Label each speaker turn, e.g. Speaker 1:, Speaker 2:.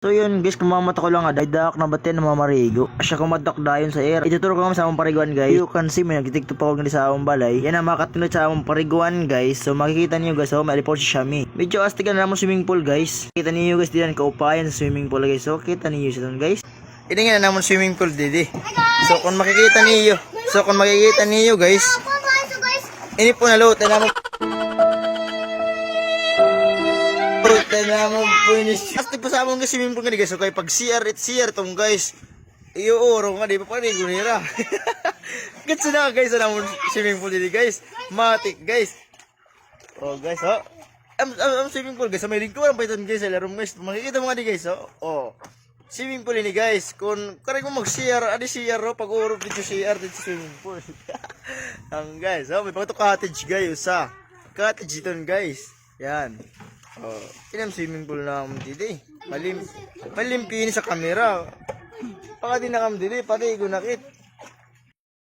Speaker 1: So yun guys, kumamat ako lang dadak na batin na mamarigo. Asya kumadak dayon sa air. Ituturo ko nga sa among pariguan guys. You can see may nagtitiktok pa ako sa among balay. Yan ang makatunod sa among pariguan guys. So makikita niyo guys, oh, may alipor si Shami. Medyo astigan na mo swimming pool guys. Kita niyo guys diyan kaupayan sa swimming pool guys. So kita niyo siya guys. Ini nga na namon swimming pool didi. So kung makikita niyo guys. Ini po na load na mo. Na mo finish. Astig pa sa among swimming pool nga guys. So kay pag CR tong guys. Iyo oro nga di pa ni gunira. Gets na guys na among swimming pool dili guys. Matik guys. Oh guys, oh. Am swimming pool guys. May lingkuran pa iton guys sa laro guys. Makikita mo nga di guys, oh. Oh. Swimming pool ini guys. Kung kare mo mag-CR, adi CR ro pag uro dito CR dito swimming pool. Ang guys, oh, may pagto cottage guys, sa. Cottage iton guys. Yan. Oh, kinam swimming pool na kami didi. Malimpi ni sa kamera. Paka di na kami didi, pati gunakit.